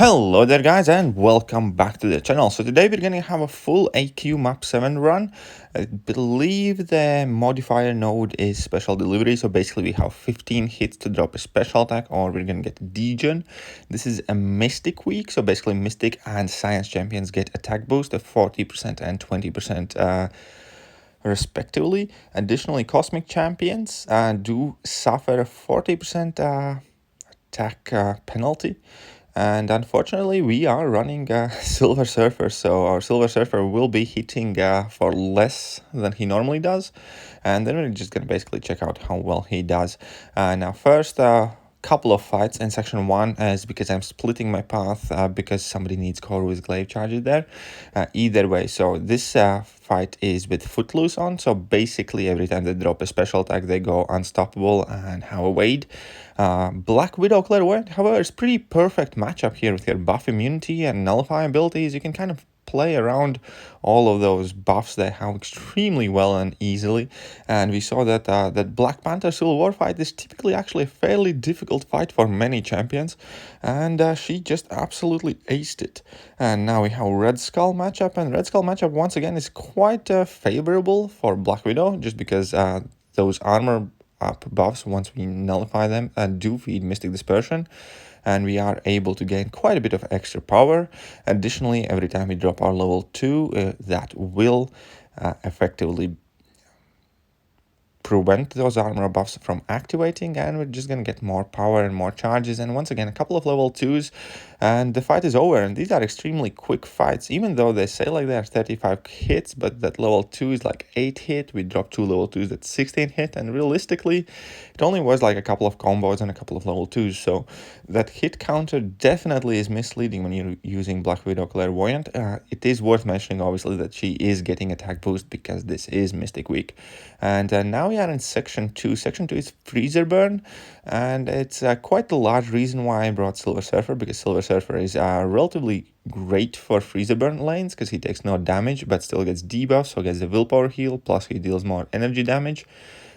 Hello there guys and welcome back to the channel. So today we're going to have a full AQ map 7 run. I believe the modifier node is special delivery, so basically we have 15 hits to drop a special attack or we're going to get degen. This is a Mystic week, so basically Mystic and Science champions get attack boost of 40% and 20% respectively. Additionally, Cosmic champions do suffer a 40% attack penalty. And unfortunately, we are running Silver Surfer, so our Silver Surfer will be hitting for less than he normally does. And then we're just going to basically check out how well he does. Now, first, couple of fights in section 1 is because I'm splitting my path because somebody needs core with glaive charges there. Either way, so this fight is with Footloose on, so basically every time they drop a special attack they go unstoppable and have a Wade. Black Widow Clairvoyant, however, is pretty perfect matchup here with her buff immunity and nullify abilities. You can kind of play around all of those buffs they have extremely well and easily, and we saw that that Black Panther Civil War fight is typically actually a fairly difficult fight for many champions, and she just absolutely aced it. And now we have Red Skull matchup, and Red Skull matchup once again is quite favorable for Black Widow, just because those armor up buffs, once we nullify them, do feed Mystic Dispersion, and we are able to gain quite a bit of extra power. Additionally, every time we drop our level 2, that will effectively prevent those armor buffs from activating, and we're just gonna get more power and more charges, and once again a couple of level 2s and the fight is over. And these are extremely quick fights, even though they say like they're 35 hits, but that level 2 is like 8 hit. We dropped 2 level 2s that's 16 hit, and realistically it only was like a couple of combos and a couple of level 2s, so that hit counter definitely is misleading when you're using Black Widow Clairvoyant. It is worth mentioning obviously that she is getting attack boost because this is Mystic Week. And now we are in section 2. Section 2 is Freezer Burn, and it's quite a large reason why I brought Silver Surfer, because Silver Surfer is relatively great for Freezer Burn lanes because he takes no damage but still gets debuff, so gets the willpower heal, plus he deals more energy damage.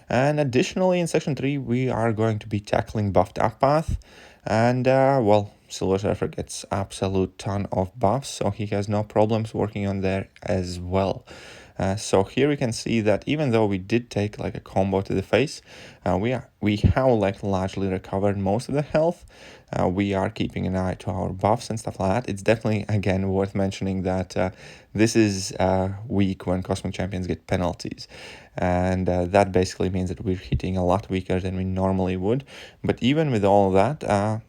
And additionally, in section 3 we are going to be tackling buffed up path, and well, Silver Surfer gets absolute ton of buffs, so he has no problems working on there as well. So here we can see that even though we did take like a combo to the face, we have like largely recovered most of the health. We are keeping an eye to our buffs and stuff like that. It's definitely again worth mentioning that this is a week when Cosmic Champions get penalties, and that basically means that we're hitting a lot weaker than we normally would. But even with all that,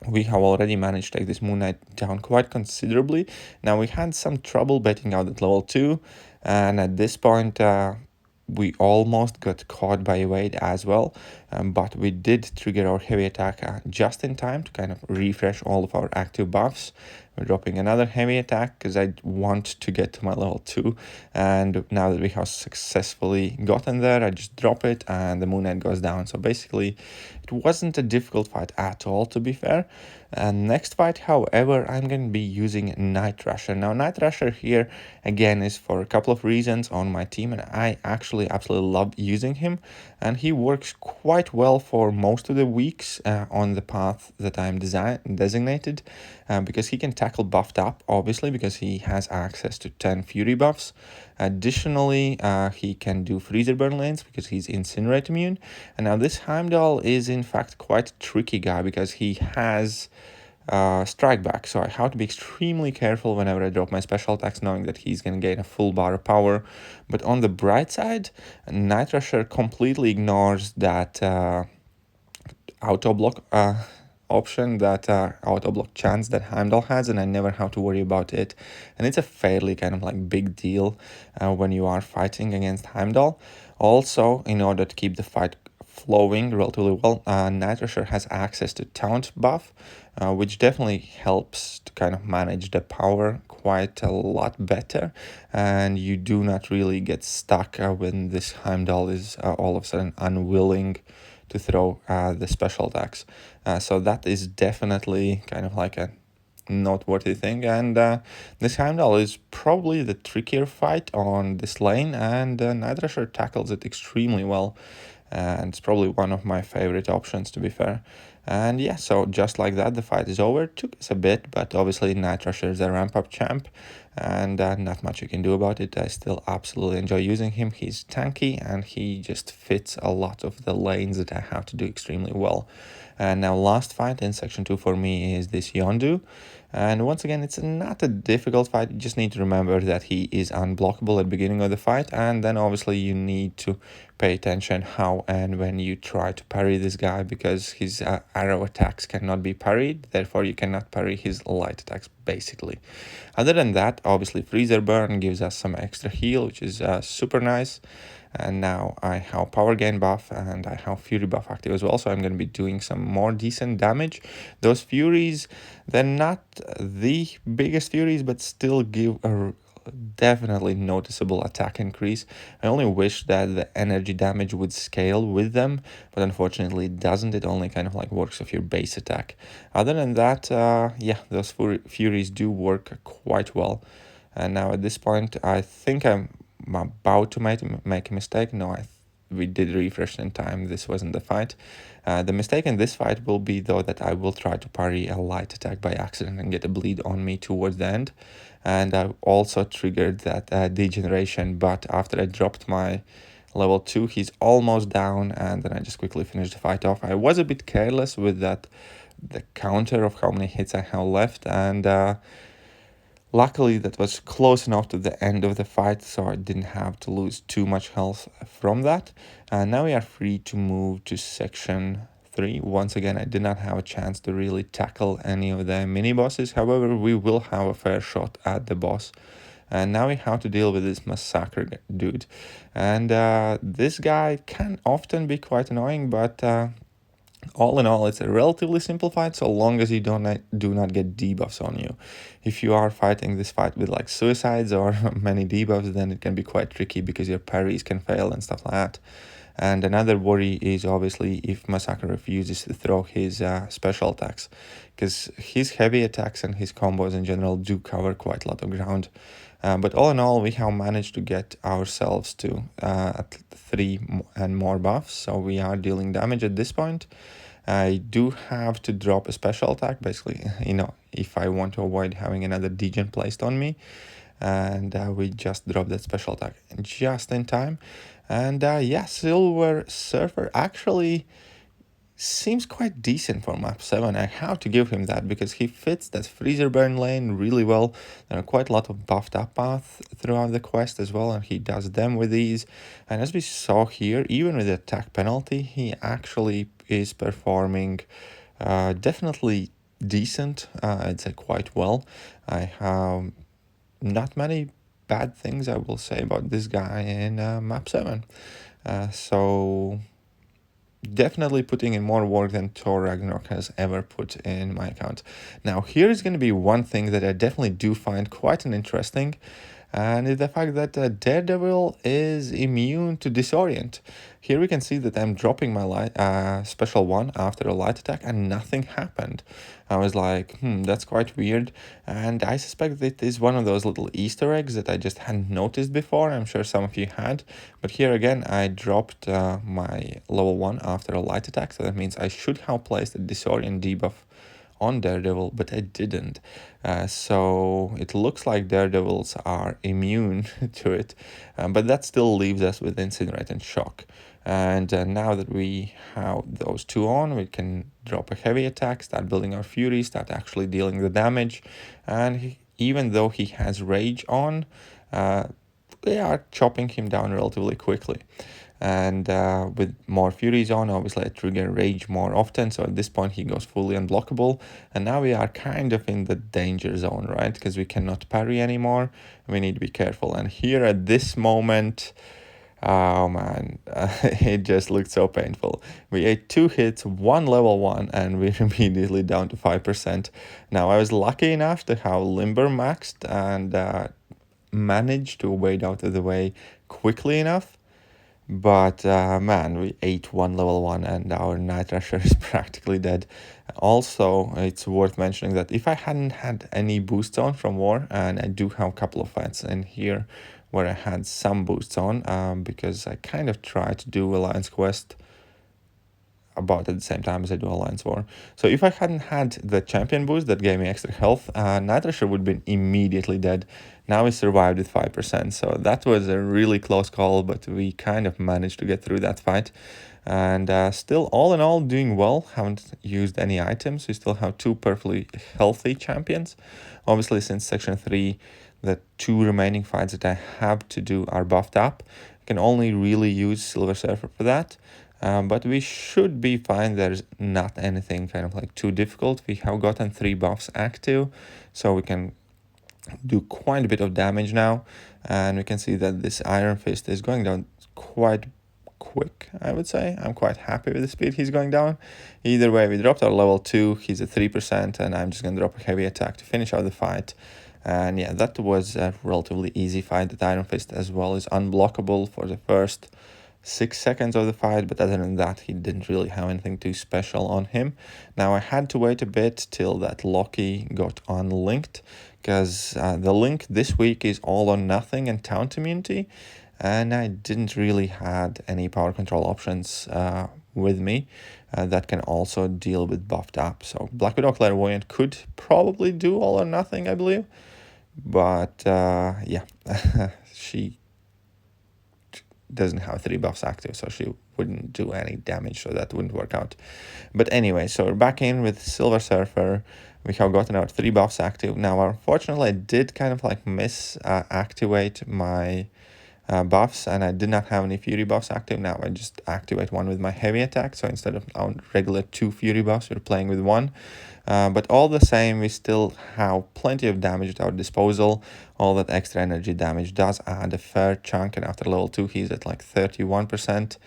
we have already managed to take this Moon Knight down quite considerably. Now we had some trouble betting out at level 2, and at this point we almost got caught by Wade as well, but we did trigger our heavy attack just in time to kind of refresh all of our active buffs. We're dropping another heavy attack because I want to get to my level 2, and now that we have successfully gotten there, I just drop it and the Moon Knight goes down. So basically it wasn't a difficult fight at all, to be fair. And next fight, however, I'm going to be using Night Rusher. Now Night Rusher here again is for a couple of reasons on my team, and I actually absolutely love using him, and he works quite well for most of the weeks on the path that I'm designated, because he can tackle buffed up, obviously, because he has access to 10 Fury buffs. Additionally, he can do Freezer Burn lanes because he's Incinerate immune. And now this Heimdall is in fact quite a tricky guy because he has strike back, so I have to be extremely careful whenever I drop my special attacks, knowing that he's going to gain a full bar of power. But on the bright side, Night Rusher completely ignores that auto block option, that auto block chance that Heimdall has, and I never have to worry about it. And it's a fairly kind of like big deal when you are fighting against Heimdall. Also, in order to keep the fight flowing relatively well, Night Rusher has access to taunt buff, which definitely helps to kind of manage the power quite a lot better, and you do not really get stuck when this Heimdall is all of a sudden unwilling to throw the special attacks. So that is definitely kind of like a noteworthy thing, and this Heimdall is probably the trickier fight on this lane, and Night Rusher tackles it extremely well, and it's probably one of my favorite options, to be fair. And yeah, so just like that, the fight is over. Took us a bit, but obviously Night Rusher is a ramp up champ, and not much you can do about it. I still absolutely enjoy using him. He's tanky, and he just fits a lot of the lanes that I have to do extremely well. And now last fight in section 2 for me is this Yondu. And once again, it's not a difficult fight. You just need to remember that he is unblockable at the beginning of the fight, and then obviously you need to pay attention how and when you try to parry this guy, because his arrow attacks cannot be parried, therefore you cannot parry his light attacks basically. Other than that, obviously Freezer Burn gives us some extra heal, which is super nice. And now I have power gain buff and I have fury buff active as well, so I'm going to be doing some more decent damage. Those furies, they're not the biggest furies, but still give a definitely noticeable attack increase. I only wish that the energy damage would scale with them, but unfortunately it doesn't. It only kind of like works with your base attack. Other than that, yeah, those furies do work quite well. And now at this point, I think I'm about to make a mistake. No, we did refresh in time. This wasn't the fight. The mistake in this fight will be, though, that I will try to parry a light attack by accident and get a bleed on me towards the end. And I also triggered that degeneration, but after I dropped my level 2, he's almost down, and then I just quickly finished the fight off. I was a bit careless with that, the counter of how many hits I have left, and luckily that was close enough to the end of the fight, so I didn't have to lose too much health from that. And now we are free to move to section 3. Once again, I did not have a chance to really tackle any of the mini bosses. However, we will have a fair shot at the boss. And now we have to deal with this massacre dude. And this guy can often be quite annoying, but all in all, it's a relatively simple fight so long as you do not get debuffs on you. If you are fighting this fight with like suicides or many debuffs, then it can be quite tricky because your parries can fail and stuff like that. And another worry is obviously if Massacre refuses to throw his special attacks, because his heavy attacks and his combos in general do cover quite a lot of ground. But all in all, we have managed to get ourselves to 3 and more buffs, so we are dealing damage at this point. I do have to drop a special attack, basically, if I want to avoid having another degen placed on me. And we just dropped that special attack just in time. And yeah, Silver Surfer actually seems quite decent for map 7. I have to give him that because he fits that Freezer Burn lane really well. There are quite a lot of buffed up paths throughout the quest as well, and he does them with ease. And as we saw here, even with the attack penalty, he actually is performing definitely decent. I'd say quite well. I have not many bad things I will say about this guy in map 7. So definitely putting in more work than Thor Ragnarok has ever put in my account. Now, here is going to be one thing that I definitely do find quite an interesting, and is the fact that Daredevil is immune to Disorient. Here we can see that I'm dropping my special one after a light attack and nothing happened. I was like, that's quite weird, and I suspect that it is one of those little Easter eggs that I just hadn't noticed before. I'm sure some of you had, but here again I dropped my level 1 after a light attack, so that means I should have placed a Disorient debuff on Daredevil, but I didn't. So it looks like Daredevils are immune to it, but that still leaves us with Incinerate and Shock. And now that we have those two on, we can drop a heavy attack, start building our Fury, start actually dealing the damage. And even though he has Rage on, we are chopping him down relatively quickly. And with more Furies on, obviously I trigger Rage more often, so at this point he goes fully unblockable, and now we are kind of in the danger zone, right? Because we cannot parry anymore, we need to be careful. And here at this moment, oh man, it just looked so painful. We ate 2 hits, 1 level 1, and we're immediately down to 5%. Now I was lucky enough to have Limber maxed and managed to wade out of the way quickly enough. But man, we ate 1 level 1 and our Night Rusher is practically dead. Also, it's worth mentioning that if I hadn't had any boosts on from War, and I do have a couple of fights in here where I had some boosts on, because I kind of tried to do Alliance Quest about at the same time as I do Alliance War. So if I hadn't had the champion boost that gave me extra health, Night Thrasher would have been immediately dead. Now he survived with 5%, so that was a really close call, but we kind of managed to get through that fight. And still, all in all, doing well. Haven't used any items. We still have 2 perfectly healthy champions. Obviously, since Section 3, the 2 remaining fights that I have to do are buffed up. I can only really use Silver Surfer for that. But we should be fine. There's not anything kind of like too difficult. We have gotten 3 buffs active, so we can do quite a bit of damage now. And we can see that this Iron Fist is going down quite quick, I would say. I'm quite happy with the speed he's going down. Either way, we dropped our level 2. He's at 3%, and I'm just going to drop a heavy attack to finish out the fight. And yeah, that was a relatively easy fight. That Iron Fist as well is unblockable for the first 6 seconds of the fight, but other than that, he didn't really have anything too special on him. Now I had to wait a bit till that Loki got unlinked, because the link this week is all or nothing and taunt immunity, and I didn't really had any power control options with me that can also deal with buffed up. So Black Widow Clairvoyant could probably do all or nothing, I believe, but yeah, she doesn't have 3 buffs active, so she wouldn't do any damage, so that wouldn't work out. But anyway, so we're back in with Silver Surfer. We have gotten our 3 buffs active. Now, unfortunately, I did kind of like miss activate my buffs, and I did not have any Fury buffs active. Now I just activate one with my heavy attack, so instead of our regular 2 Fury buffs, we're playing with 1. But all the same, we still have plenty of damage at our disposal. All that extra energy damage does add a fair chunk, and after level 2 he's at like 31%.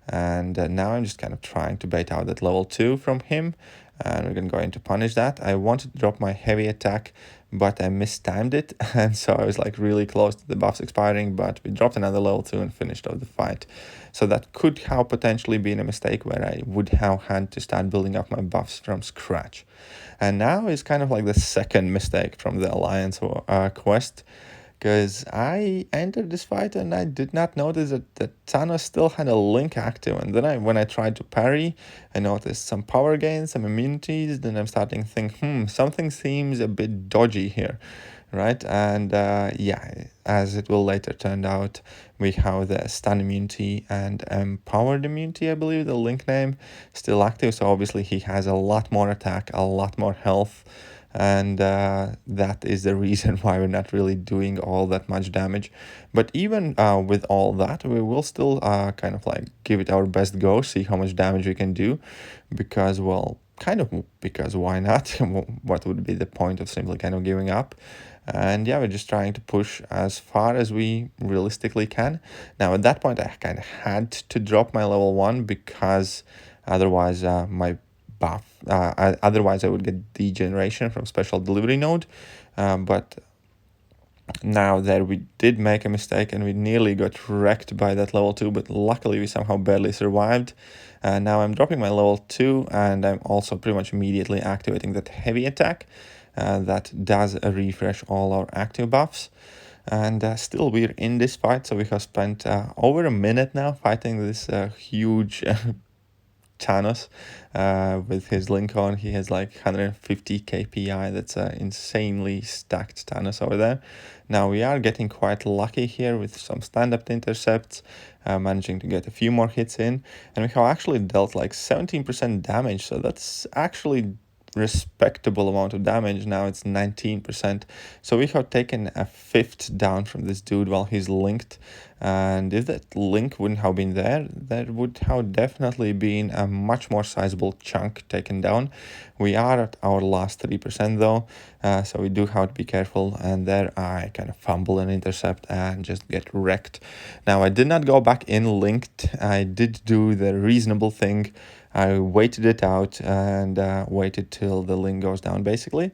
And now I'm just kind of trying to bait out that level 2 from him, and we're going to go in to punish that. I wanted to drop my heavy attack, but I mistimed it, and so I was like really close to the buffs expiring, but we dropped another level 2 and finished off the fight. So that could have potentially been a mistake where I would have had to start building up my buffs from scratch. And now is kind of like the second mistake from the Alliance quest, because I entered this fight and I did not notice that Thanos still had a link active, and then when I tried to parry, I noticed some power gains, some immunities. Then I'm starting to think, something seems a bit dodgy here, right? And yeah, as it will later turn out, we have the stun immunity and empowered immunity, I believe the link name, still active. So obviously he has a lot more attack, a lot more health, and that is the reason why we're not really doing all that much damage. But even with all that, we will still kind of like give it our best go, see how much damage we can do, because, well, kind of because why not? What would be the point of simply kind of giving up? And yeah, we're just trying to push as far as we realistically can. Now at that point I kind of had to drop my level 1, because otherwise my buff otherwise I would get degeneration from special delivery node. But now there we did make a mistake and we nearly got wrecked by that level 2, but luckily we somehow barely survived. Now I'm dropping my level 2, and I'm also pretty much immediately activating that heavy attack that does refresh all our active buffs. And still we're in this fight, so we have spent over a minute now fighting this huge Thanos with his link on. He has like 150 KPI. That's insanely stacked Thanos over there. Now we are getting quite lucky here with some stand-up intercepts, managing to get a few more hits in, and we have actually dealt like 17% damage, so that's actually respectable amount of damage. Now it's 19%, so we have taken a 5th down from this dude while he's linked. And if that link wouldn't have been there, there would have definitely been a much more sizable chunk taken down. We are at our last 3% though, so we do have to be careful, and there I kind of fumble an intercept and just get wrecked. Now I did not go back in linked. I did do the reasonable thing. I waited it out and waited till the link goes down basically.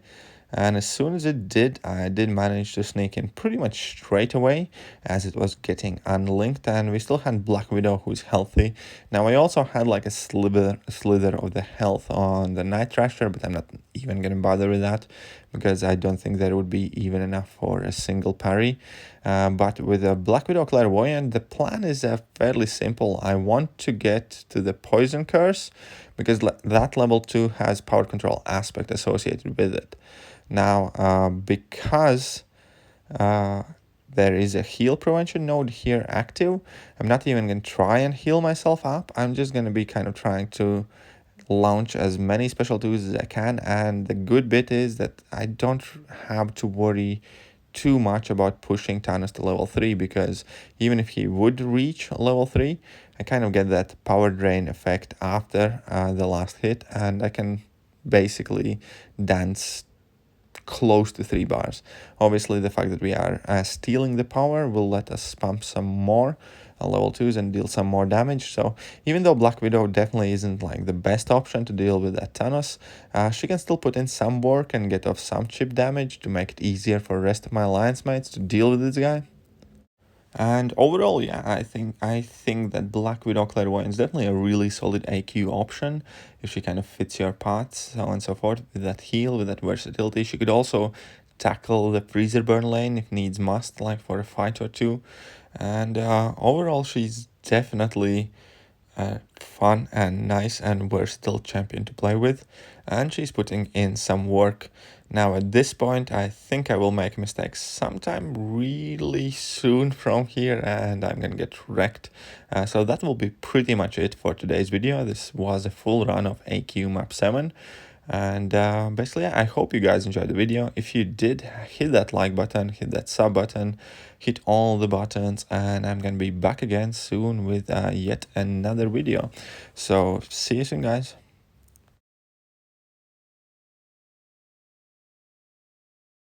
And as soon as it did, I did manage to sneak in pretty much straight away as it was getting unlinked, and we still had Black Widow who's healthy. Now I also had like a slither of the health on the Night Thrasher, but I'm not even gonna bother with that because I don't think that would be even enough for a single parry. But with a Black Widow Clairvoyant, the plan is fairly simple. I want to get to the Poison Curse because that level 2 has power control aspect associated with it. Now, because there is a heal prevention node here active, I'm not even going to try and heal myself up. I'm just going to be kind of trying to launch as many special tools as I can. And the good bit is that I don't have to worry too much about pushing Thanos to level 3, because even if he would reach level 3, I kind of get that power drain effect after the last hit, and I can basically dance close to 3 bars. Obviously, the fact that we are stealing the power will let us pump some more level 2s and deal some more damage. So even though Black Widow definitely isn't like the best option to deal with that Thanos, she can still put in some work and get off some chip damage to make it easier for the rest of my alliance mates to deal with this guy. And overall, yeah, I think that Black Widow Clairvoyant is definitely a really solid AQ option if she kind of fits your paths, so on and so forth. With that heal, with that versatility, she could also tackle the freezer burn lane if needs must, like for a fight or two. And overall, she's definitely fun and nice and versatile champion to play with, and she's putting in some work. Now at this point, I think I will make mistakes sometime really soon from here, and I'm gonna get wrecked. So that will be pretty much it for today's video. This was a full run of AQ Map 7. And basically, I hope you guys enjoyed the video. If you did, hit that like button, hit that sub button, hit all the buttons, and I'm gonna be back again soon with yet another video. So see you soon, guys.